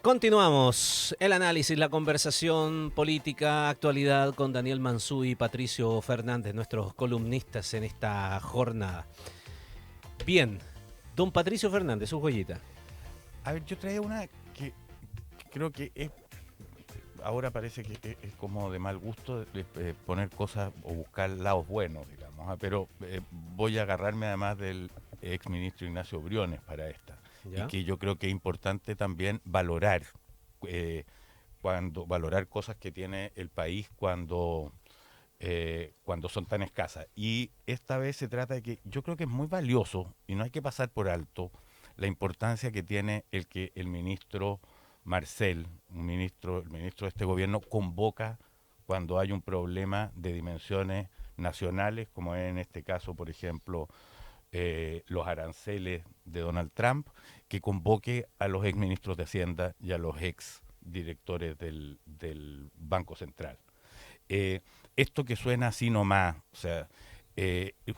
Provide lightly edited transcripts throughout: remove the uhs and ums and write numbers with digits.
Continuamos el análisis, la conversación política, actualidad con Daniel Manzú y Patricio Fernández, nuestros columnistas en esta jornada. Bien, don Patricio Fernández, su joyita. A ver, yo traía una que creo que es, ahora parece que es como de mal gusto poner cosas o buscar lados buenos, digamos, pero voy a agarrarme además del exministro Ignacio Briones para esta. ¿Ya? Y que yo creo que es importante también valorar valorar cosas que tiene el país cuando son tan escasas. Y esta vez se trata de que yo creo que es muy valioso y no hay que pasar por alto la importancia que tiene el que el ministro Marcel, el ministro de este gobierno, convoca cuando hay un problema de dimensiones nacionales, como es en este caso, por ejemplo, los aranceles de Donald Trump, que convoque a los exministros de Hacienda y a los ex directores del Banco Central. Esto que suena así nomás, o sea,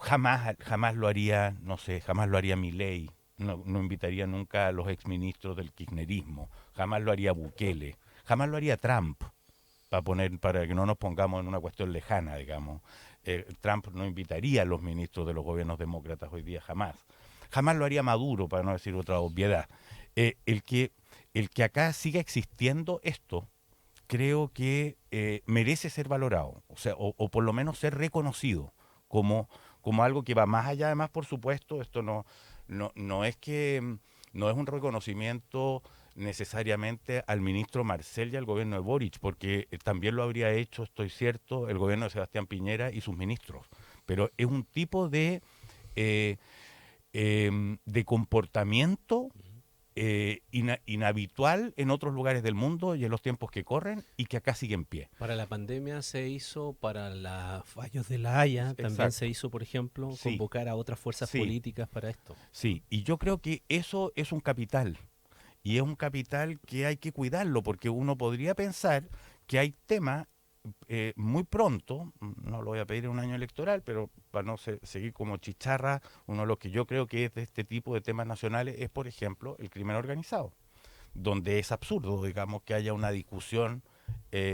jamás lo haría, no sé, jamás lo haría Milei, no invitaría nunca a los exministros del kirchnerismo, jamás lo haría Bukele, jamás lo haría Trump, para que no nos pongamos en una cuestión lejana, digamos. Trump no invitaría a los ministros de los gobiernos demócratas hoy día, jamás. Jamás lo haría Maduro, para no decir otra obviedad. El que acá siga existiendo esto, creo que merece ser valorado, o sea, o por lo menos ser reconocido como algo que va más allá. Además, por supuesto, esto no es que no es un reconocimiento necesariamente al ministro Marcel y al gobierno de Boric, porque también lo habría hecho, estoy cierto, el gobierno de Sebastián Piñera y sus ministros. Pero es un tipo eh, de comportamiento inhabitual en otros lugares del mundo y en los tiempos que corren, y que acá sigue en pie. Para la pandemia se hizo, para los fallos de la Haya también se Exacto. hizo, por ejemplo, Sí, convocar a otras fuerzas sí, políticas para esto. sí. Y yo creo que eso es un capital. Y es un capital que hay que cuidarlo, porque uno podría pensar que hay temas muy pronto, no lo voy a pedir en un año electoral, pero para no seguir como chicharra, uno de los que yo creo que es de este tipo de temas nacionales es, por ejemplo, el crimen organizado, donde es absurdo, digamos, que haya una discusión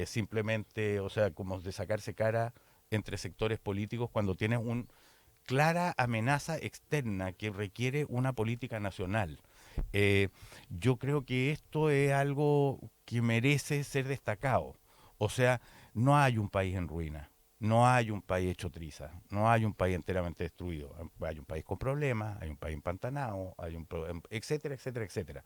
simplemente, o sea, como de sacarse cara entre sectores políticos cuando tienes una clara amenaza externa que requiere una política nacional. Eh, yo creo que esto es algo que merece ser destacado. O sea, no hay un país en ruina, no hay un país hecho triza, no hay un país enteramente destruido. Hay un país con problemas, hay un país empantanado, etcétera, etcétera, etcétera.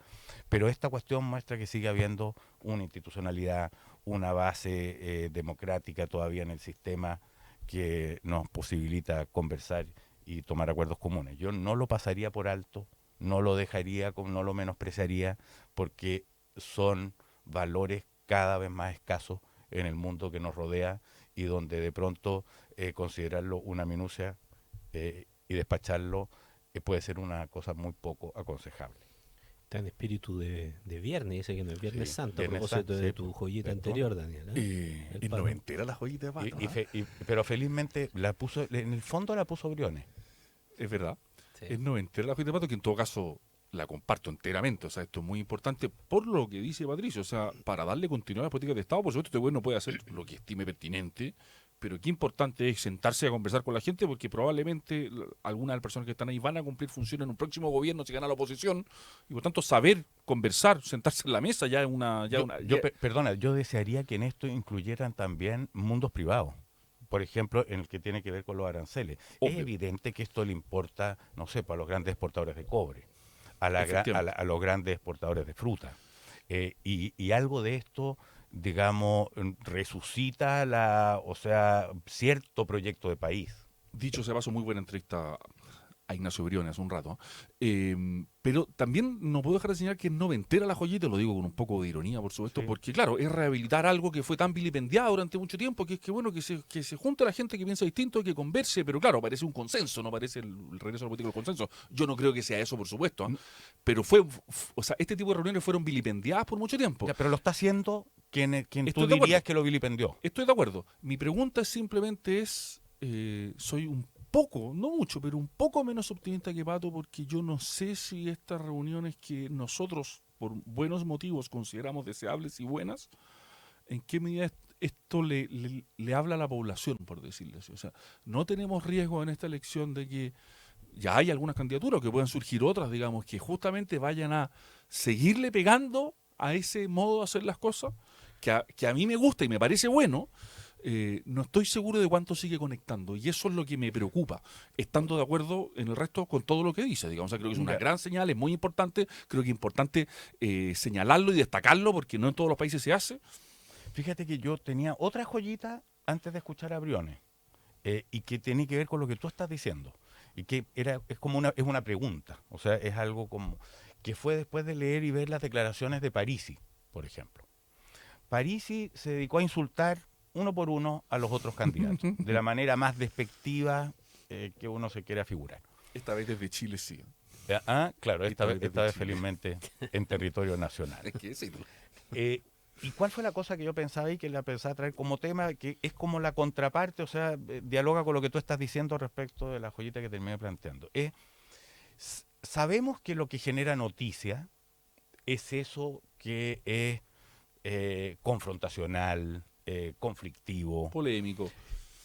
Pero esta cuestión muestra que sigue habiendo una institucionalidad, una base democrática todavía en el sistema que nos posibilita conversar y tomar acuerdos comunes. Yo no lo pasaría por alto, no lo dejaría, no lo menospreciaría, porque son valores cada vez más escasos en el mundo que nos rodea, y donde de pronto considerarlo una minucia y despacharlo puede ser una cosa muy poco aconsejable. Está en espíritu de viernes, dice que no es Viernes Sí, Santo, a Viernes propósito de sí, tu joyita ¿ves tú? anterior, Daniel. El Es palo. noventera la joyita de Pato, ¿ah? Pero felizmente la puso, en el fondo la puso Briones. Es verdad. Sí. Es noventera la joyita de Pato, que en todo caso la comparto enteramente. O sea, esto es muy importante por lo que dice Patricio. O sea, para darle continuidad a las políticas de Estado, por supuesto, este gobierno puede hacer lo que estime pertinente, pero qué importante es sentarse a conversar con la gente, porque probablemente algunas de las personas que están ahí van a cumplir funciones en un próximo gobierno si gana la oposición, y por tanto saber conversar, sentarse en la mesa ya es Perdona, yo desearía que en esto incluyeran también mundos privados. Por ejemplo, en el que tiene que ver con los aranceles. Es obvio, evidente que esto le importa, no sé, para los grandes exportadores de cobre, efectivamente. a los grandes exportadores de fruta. Y algo de esto, digamos, resucita o sea, cierto proyecto de país. Dicho sea paso, muy buena entrevista a Ignacio Briones hace un rato. Pero también no puedo dejar de señalar que es noventera la joyita, lo digo con un poco de ironía, por supuesto, Sí. porque claro, es rehabilitar algo que fue tan vilipendiado durante mucho tiempo, que es que bueno, que se junte la gente que piensa distinto, que converse, pero claro, parece un consenso, no parece el regreso a la política del consenso. Yo no creo que sea eso, por supuesto, ¿eh? Pero o sea, este tipo de reuniones fueron vilipendiadas por mucho tiempo. Ya, pero lo está haciendo quien tú Estoy de dirías acuerdo, que lo vilipendió. estoy de acuerdo. Mi pregunta simplemente es, soy un poco, no mucho, pero un poco menos optimista que Pato, porque yo no sé si estas reuniones que nosotros por buenos motivos consideramos deseables y buenas, ¿en qué medida esto le habla a la población, por decirlo así? O sea, no tenemos riesgo en esta elección de que ya hay algunas candidaturas, que puedan surgir otras, digamos, que justamente vayan a seguirle pegando a ese modo de hacer las cosas, que a mí me gusta y me parece bueno. No estoy seguro de cuánto sigue conectando, y eso es lo que me preocupa, estando de acuerdo en el resto con todo lo que dice, digamos. O sea, creo que es una gran señal, es muy importante, creo que es importante señalarlo y destacarlo, porque no en todos los países se hace. Fíjate que yo tenía otra joyita antes de escuchar a Briones, y que tiene que ver con lo que tú estás diciendo, y que es una pregunta, o sea, es algo como que fue después de leer y ver las declaraciones de Parisi, por ejemplo. Parisi se dedicó a insultar uno por uno a los otros candidatos, de la manera más despectiva que uno se quiera figurar. Esta vez desde Chile, sí. Claro, esta vez felizmente en territorio nacional. Es que decirlo. ¿Y cuál fue la cosa que yo pensaba y que la pensaba traer como tema, que es como la contraparte, o sea, dialoga con lo que tú estás diciendo respecto de la joyita que terminé planteando? Sabemos que lo que genera noticia es eso que es confrontacional, conflictivo, polémico,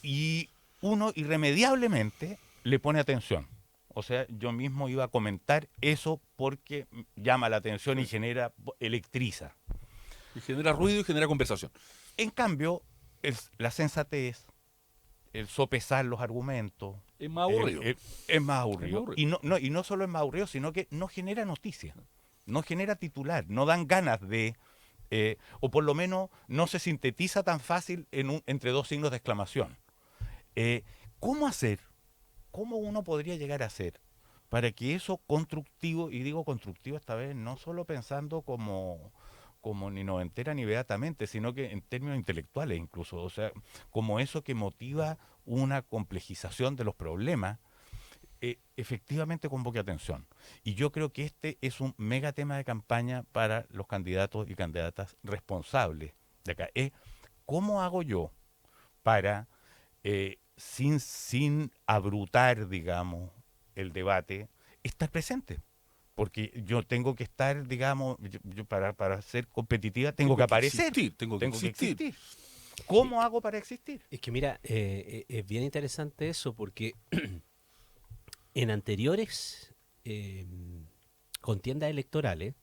y uno irremediablemente le pone atención. O sea, yo mismo iba a comentar eso porque llama la atención y electriza. Y genera ruido y genera conversación. En cambio, la sensatez, el sopesar los argumentos, es más aburrido. Es más aburrido. Y no solo es más aburrido, sino que no genera noticia, no genera titular, no dan ganas de, o por lo menos no se sintetiza tan fácil entre dos signos de exclamación. ¿Cómo uno podría llegar a hacer para que eso constructivo, y digo constructivo esta vez no solo pensando como ni noventera ni beatamente, sino que en términos intelectuales incluso, o sea, como eso que motiva una complejización de los problemas, efectivamente convoque atención? Y yo creo que este es un mega tema de campaña para los candidatos y candidatas responsables de acá. ¿Cómo hago yo para, sin abrutar, digamos, el debate, estar presente? Porque yo tengo que estar, digamos, yo para ser competitiva tengo que aparecer. Tengo que existir. ¿Cómo hago para existir? Es que mira, es bien interesante eso, porque en anteriores contiendas electorales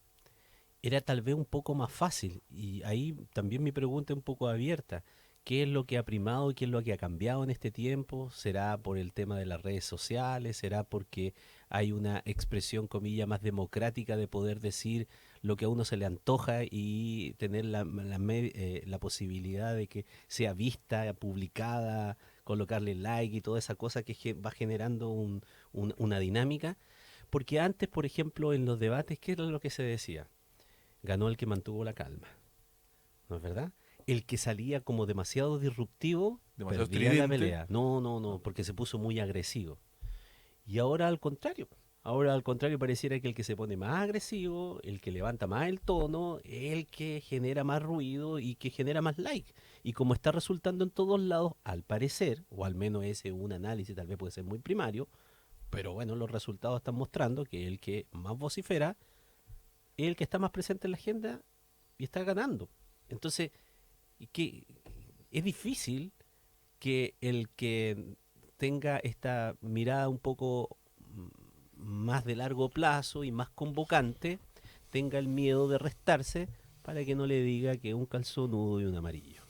era tal vez un poco más fácil, y ahí también mi pregunta es un poco abierta. ¿Qué es lo que ha primado y qué es lo que ha cambiado en este tiempo? ¿Será por el tema de las redes sociales? ¿Será porque hay una expresión, comilla, más democrática de poder decir lo que a uno se le antoja y tener la posibilidad de que sea vista, publicada, colocarle like y toda esa cosa que va generando una dinámica? Porque antes, por ejemplo, en los debates, ¿qué era lo que se decía? Ganó el que mantuvo la calma, ¿no es verdad? El que salía como demasiado disruptivo, demasiado perdía la estridente. pelea. No, porque se puso muy agresivo. Y ahora al contrario pareciera que el que se pone más agresivo, el que levanta más el tono, el que genera más ruido y que genera más like. Y como está resultando en todos lados, al parecer, o al menos ese es un análisis, tal vez puede ser muy primario, pero bueno, los resultados están mostrando que el que más vocifera es el que está más presente en la agenda y está ganando. Entonces, que es difícil que el que tenga esta mirada un poco más de largo plazo y más convocante tenga el miedo de restarse para que no le diga que es un calzonudo y un amarillo.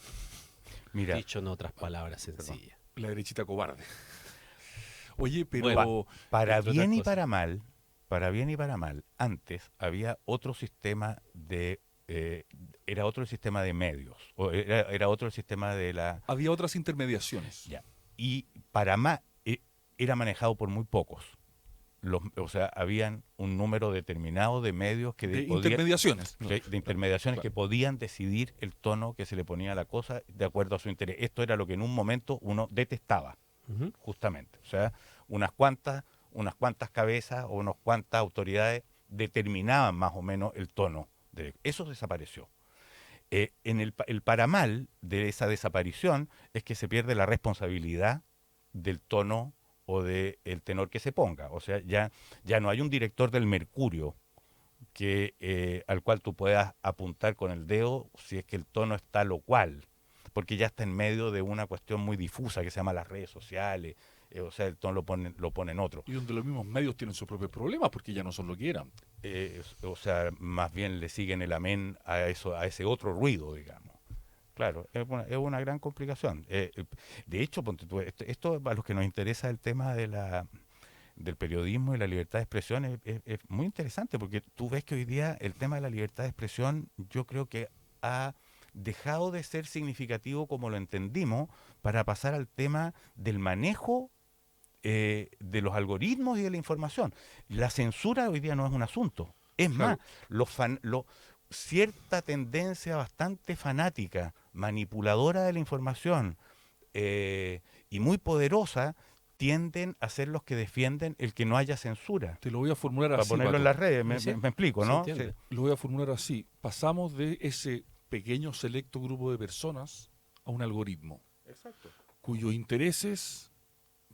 Mira, dicho en otras palabras sencillas. La derechita cobarde. Oye, pero Bueno, para bien y para mal, antes había otro sistema era otro el sistema de medios, o era otro el sistema de la... había otras intermediaciones. Ya. Y para más, era manejado por muy pocos. O sea, habían un número determinado de medios que intermediaciones. De intermediaciones, claro, que podían decidir el tono que se le ponía a la cosa de acuerdo a su interés. Esto era lo que en un momento uno detestaba, justamente. O sea, unas cuantas cabezas o unas cuantas autoridades determinaban más o menos el tono. Eso desapareció. El para mal de esa desaparición es que se pierde la responsabilidad del tono o del tenor que se ponga. O sea, ya no hay un director del Mercurio al cual tú puedas apuntar con el dedo si es que el tono está lo cual, porque ya está en medio de una cuestión muy difusa que se llama las redes sociales, o sea, el tono lo ponen otro. Y donde los mismos medios tienen sus propios problemas porque ya no son lo que eran. O sea, más bien le siguen el amén a ese otro ruido, digamos. Claro, es una gran complicación. De hecho, ponte tú, esto a los que nos interesa el tema del periodismo y la libertad de expresión es muy interesante, porque tú ves que hoy día el tema de la libertad de expresión yo creo que ha dejado de ser significativo como lo entendimos para pasar al tema del manejo de los algoritmos y de la información. La censura hoy día no es un asunto. Es más, cierta tendencia bastante fanática, manipuladora de la información y muy poderosa, tienden a ser los que defienden el que no haya censura. Te lo voy a formular para así, ponerlo Pato. en las redes, me explico, ¿no? Sí. Lo voy a formular así. Pasamos de ese pequeño selecto grupo de personas a un algoritmo. Exacto. Cuyos intereses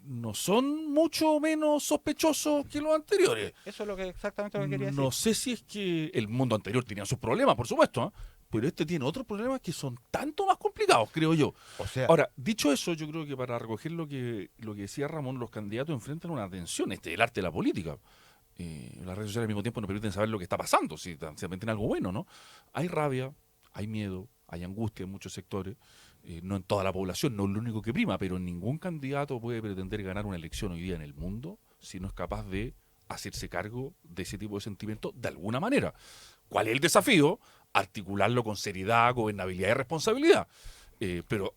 no son mucho menos sospechosos que los anteriores. Eso es exactamente lo que quería decir. No sé si es que el mundo anterior tenía sus problemas, por supuesto, pero este tiene otros problemas que son tanto más complicados, creo yo. O sea, ahora, dicho eso, yo creo que para recoger lo que decía Ramón, los candidatos enfrentan una tensión. Este es el arte de la política. Las redes sociales al mismo tiempo nos permiten saber lo que está pasando, si también tiene algo bueno, ¿no? Hay rabia, hay miedo, hay angustia en muchos sectores. No en toda la población, no es lo único que prima, pero ningún candidato puede pretender ganar una elección hoy día en el mundo si no es capaz de hacerse cargo de ese tipo de sentimientos de alguna manera. ¿Cuál es el desafío? Articularlo con seriedad, gobernabilidad y responsabilidad. Pero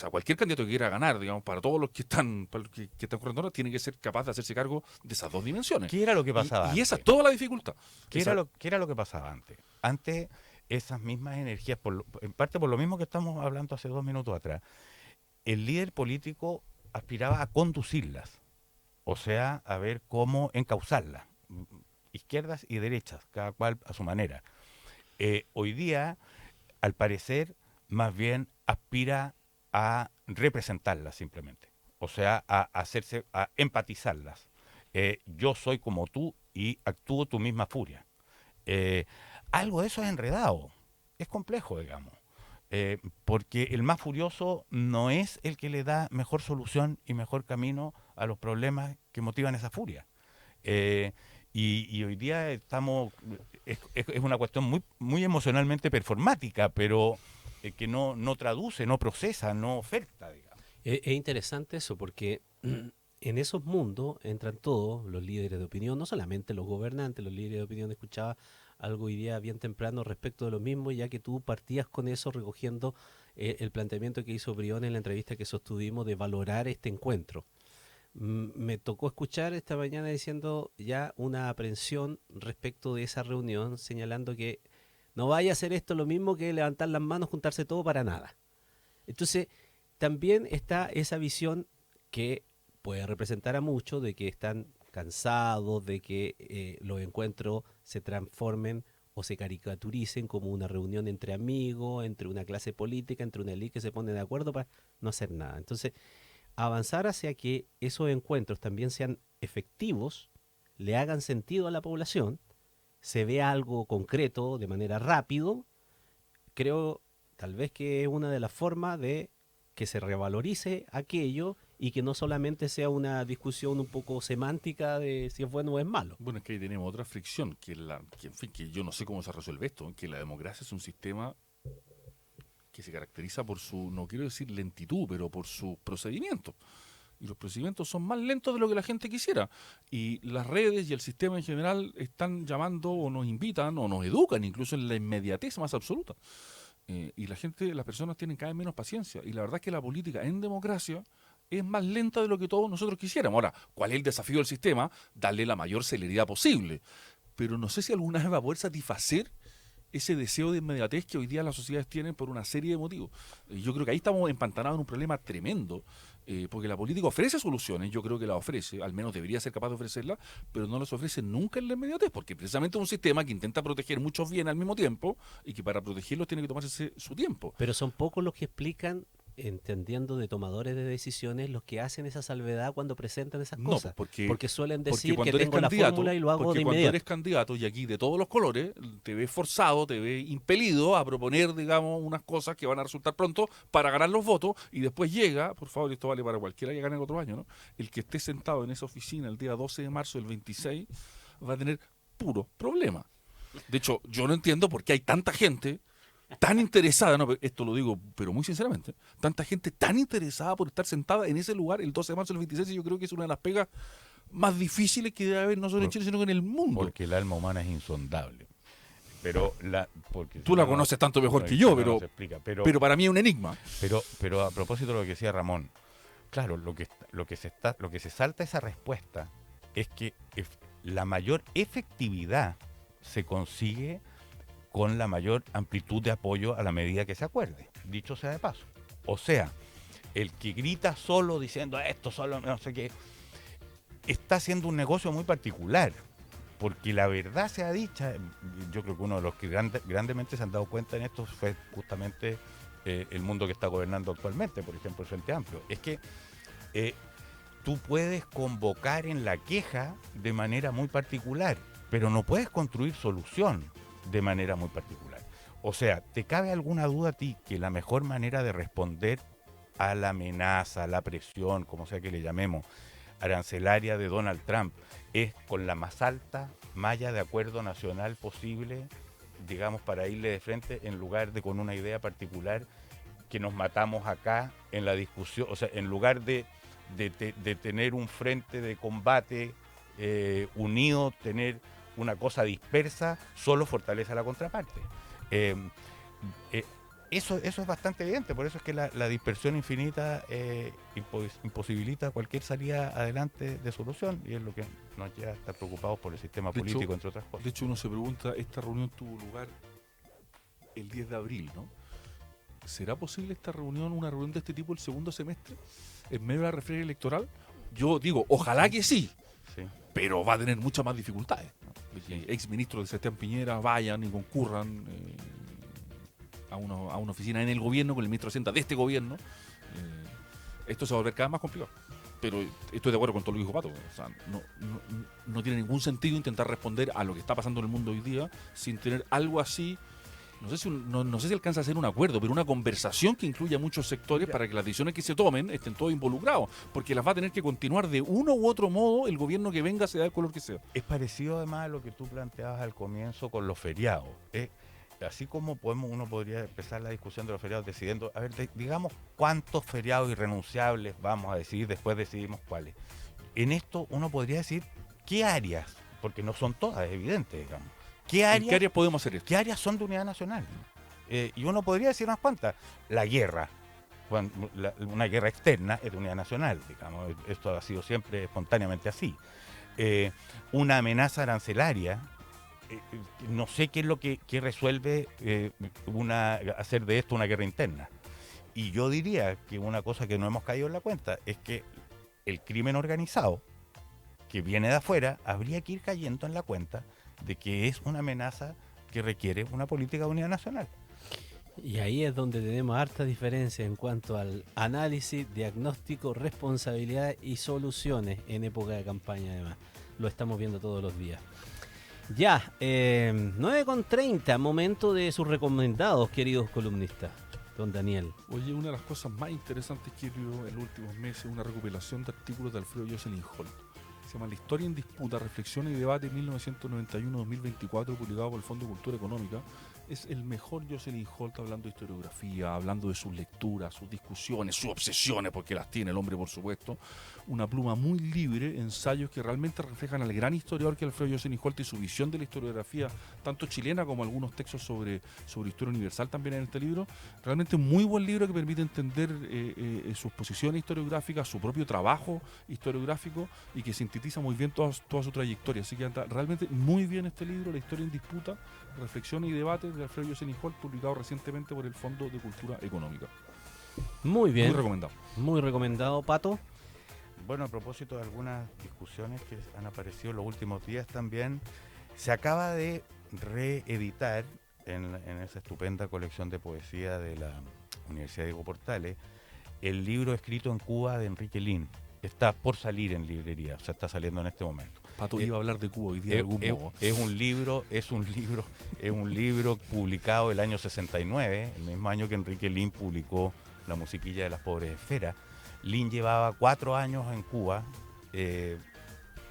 cualquier candidato que quiera ganar, digamos, para todos los que están corriendo ahora, tiene que ser capaz de hacerse cargo de esas dos dimensiones. ¿qué era lo que pasaba Y esa es antes? toda la dificultad. ¿Qué era lo que pasaba antes? Antes, esas mismas energías, en parte por lo mismo que estamos hablando hace 2 minutos atrás, el líder político aspiraba a conducirlas, o sea, a ver cómo encauzarlas, izquierdas y derechas, cada cual a su manera. Hoy día, al parecer, más bien aspira a representarlas simplemente, o sea, a empatizarlas. Yo soy como tú y actúo tu misma furia. Algo de eso es enredado, es complejo, digamos, porque el más furioso no es el que le da mejor solución y mejor camino a los problemas que motivan esa furia. Y hoy día es una cuestión muy, muy emocionalmente performática, pero que no traduce, no procesa, no oferta, digamos. Es interesante eso porque en esos mundos entran todos los líderes de opinión, no solamente los gobernantes, los líderes de opinión. Escuchaba algo hoy día bien temprano respecto de lo mismo, ya que tú partías con eso recogiendo el planteamiento que hizo Brión en la entrevista que sostuvimos de valorar este encuentro. Me tocó escuchar esta mañana diciendo ya una aprensión respecto de esa reunión, señalando que no vaya a ser esto lo mismo que levantar las manos, juntarse todo para nada. Entonces, también está esa visión que puede representar a muchos de que están cansados de que los encuentros se transformen o se caricaturicen como una reunión entre amigos, entre una clase política, entre una élite que se pone de acuerdo para no hacer nada. Entonces, avanzar hacia que esos encuentros también sean efectivos, le hagan sentido a la población, se vea algo concreto de manera rápido, creo tal vez que es una de las formas de que se revalorice aquello y que no solamente sea una discusión un poco semántica de si es bueno o es malo. Bueno, es que ahí tenemos otra fricción, que yo no sé cómo se resuelve esto, que la democracia es un sistema que se caracteriza por su, no quiero decir lentitud, pero por su procedimiento. Y los procedimientos son más lentos de lo que la gente quisiera. Y las redes y el sistema en general están llamando o nos invitan o nos educan incluso en la inmediatez más absoluta. Y las personas tienen cada vez menos paciencia. Y la verdad es que la política en democracia es más lenta de lo que todos nosotros quisiéramos. Ahora, ¿cuál es el desafío del sistema? Darle la mayor celeridad posible. Pero no sé si alguna vez va a poder satisfacer ese deseo de inmediatez que hoy día las sociedades tienen por una serie de motivos. Yo creo que ahí estamos empantanados en un problema tremendo, porque la política ofrece soluciones, yo creo que las ofrece, al menos debería ser capaz de ofrecerlas, pero no las ofrece nunca en la inmediatez, porque precisamente es un sistema que intenta proteger muchos bienes al mismo tiempo y que para protegerlos tiene que tomarse su tiempo. Pero son pocos los que explican entendiendo de tomadores de decisiones, los que hacen esa salvedad cuando presentan esas No, cosas. Porque suelen decir que tengo la fórmula y lo hago de porque cuando inmediato. eres candidato, y aquí de todos los colores, te ves forzado, te ves impelido a proponer, digamos, unas cosas que van a resultar pronto para ganar los votos, y después llega, por favor, esto vale para cualquiera que gane el otro año, ¿no? El que esté sentado en esa oficina el día 12 de marzo del 26 va a tener puro problema. De hecho, yo no entiendo por qué hay tanta gente tan interesada, no, esto lo digo, pero muy sinceramente, tanta gente tan interesada por estar sentada en ese lugar el 12 de marzo del 26, y yo creo que es una de las pegas más difíciles que debe haber, no solo en Chile, sino que en el mundo. Porque el alma humana es insondable. Pero porque tú la conoces tanto mejor que yo, pero para mí es un enigma. Pero a propósito de lo que decía Ramón, claro, lo que se salta esa respuesta es que la mayor efectividad se consigue con la mayor amplitud de apoyo a la medida que se acuerde, dicho sea de paso. O sea, el que grita solo diciendo esto solo no sé qué, está haciendo un negocio muy particular, porque la verdad sea dicha, yo creo que uno de los que grandemente se han dado cuenta en esto fue justamente el mundo que está gobernando actualmente, por ejemplo el Frente Amplio, es que tú puedes convocar en la queja de manera muy particular, pero no puedes construir solución de manera muy particular. O sea, ¿te cabe alguna duda a ti que la mejor manera de responder a la amenaza, a la presión, como sea que le llamemos, arancelaria de Donald Trump, es con la más alta malla de acuerdo nacional posible, digamos, para irle de frente, en lugar de con una idea particular que nos matamos acá en la discusión? O sea, en lugar de tener un frente de combate unido, tener una cosa dispersa, solo fortalece a la contraparte. Eso es bastante evidente, por eso es que la dispersión infinita imposibilita cualquier salida adelante de solución, y es lo que nos lleva a estar preocupados por el sistema político, entre otras cosas. De hecho, uno se pregunta, esta reunión tuvo lugar el 10 de abril, ¿no? ¿Será posible esta reunión, una reunión de este tipo el segundo semestre, en medio de la refriega electoral? Yo digo, ojalá que sí. Sí. Pero va a tener muchas más dificultades, ¿no? Sí. Exministros de Sebastián Piñera vayan y concurran a una oficina en el gobierno con el ministro de Hacienda de este gobierno. Esto se va a volver cada vez más complicado. Pero estoy de acuerdo con todo lo que dijo Pato. O sea, no tiene ningún sentido intentar responder a lo que está pasando en el mundo hoy día sin tener algo así. No sé si alcanza a ser un acuerdo, pero una conversación que incluya muchos sectores para que las decisiones que se tomen estén todos involucrados, porque las va a tener que continuar de uno u otro modo el gobierno que venga, sea del color que sea. Es parecido además a lo que tú planteabas al comienzo con los feriados. Así como uno podría empezar la discusión de los feriados decidiendo, a ver, digamos cuántos feriados irrenunciables vamos a decidir, después decidimos cuáles. En esto uno podría decir qué áreas, porque no son todas, es evidente, digamos. ¿En qué áreas podemos hacer esto? ¿Qué áreas son de unidad nacional? Y uno podría decir unas cuantas. La guerra, una guerra externa es de unidad nacional, digamos. Esto ha sido siempre espontáneamente así. Una amenaza arancelaria, no sé qué es lo que resuelve hacer de esto una guerra interna. Y yo diría que una cosa que no hemos caído en la cuenta es que el crimen organizado, que viene de afuera, habría que ir cayendo en la cuenta de que es una amenaza que requiere una política de unidad nacional. Y ahí es donde tenemos harta diferencia en cuanto al análisis, diagnóstico, responsabilidad y soluciones en época de campaña, además. Lo estamos viendo todos los días. Ya, 9:30, momento de sus recomendados, queridos columnistas. Don Daniel. Oye, una de las cosas más interesantes que he visto en los últimos meses es una recopilación de artículos de Alfredo Jocelyn Holt. Se llama La historia en disputa, reflexiones y debate 1991-2024, publicado por el Fondo de Cultura Económica. Es el mejor Jocelyn Holt hablando de historiografía, hablando de sus lecturas, sus discusiones, sus obsesiones, porque las tiene el hombre, por supuesto. Una pluma muy libre, ensayos que realmente reflejan al gran historiador que es Alfredo Jocelyn Holt y su visión de la historiografía, tanto chilena como algunos textos sobre historia universal también en este libro. Realmente un muy buen libro que permite entender sus posiciones historiográficas, su propio trabajo historiográfico, y que sintetiza muy bien toda su trayectoria. Así que anda realmente muy bien este libro, La historia en disputa, reflexiones y debates de Alfredo Jocelyn Holt, publicado recientemente por el Fondo de Cultura Económica. Muy bien. Muy recomendado. Muy recomendado, Pato. Bueno, a propósito de algunas discusiones que han aparecido en los últimos días también, se acaba de reeditar en esa estupenda colección de poesía de la Universidad Diego Portales el libro escrito en Cuba de Enrique Lin. Está por salir en librería, o sea, está saliendo en este momento. Pato iba a hablar de Cuba hoy día de algún modo. Es un libro publicado el año 69, el mismo año que Enrique Lin publicó La musiquilla de las pobres esferas. Lin llevaba 4 años en Cuba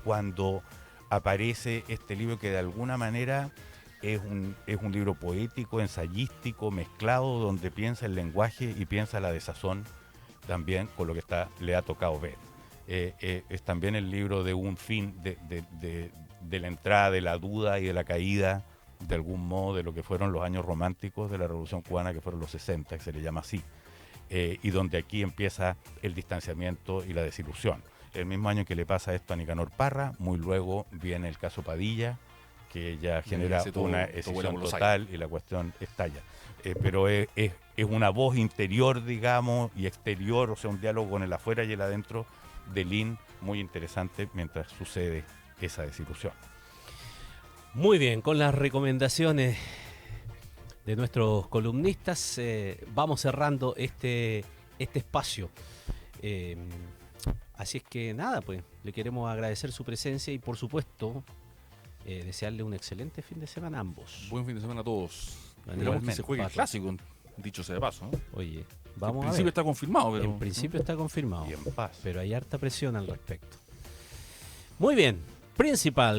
cuando aparece este libro que de alguna manera es un libro poético, ensayístico, mezclado, donde piensa el lenguaje y piensa la desazón también con lo que le ha tocado ver. Es también el libro de un fin, de la entrada, de la duda y de la caída, de algún modo, de lo que fueron los años románticos de la Revolución Cubana, que fueron los 60, que se le llama así, y donde aquí empieza el distanciamiento y la desilusión. El mismo año que le pasa esto a Nicanor Parra, muy luego viene el caso Padilla, que ya genera una escisión total y la cuestión estalla. Pero es una voz interior, digamos, y exterior, o sea, un diálogo con el afuera y el adentro de Lin muy interesante mientras sucede esa desilusión. Muy bien, con las recomendaciones de nuestros columnistas vamos cerrando este espacio. Así es que nada, pues le queremos agradecer su presencia y por supuesto desearle un excelente fin de semana a ambos. Buen fin de semana a todos. Igualmente, que se juegue el Pato. clásico, dicho sea de paso, ¿no? Oye, En vamos a principio ver. está confirmado, pero... En principio está confirmado, Y en paz. pero hay harta presión al respecto. Muy bien, Principal.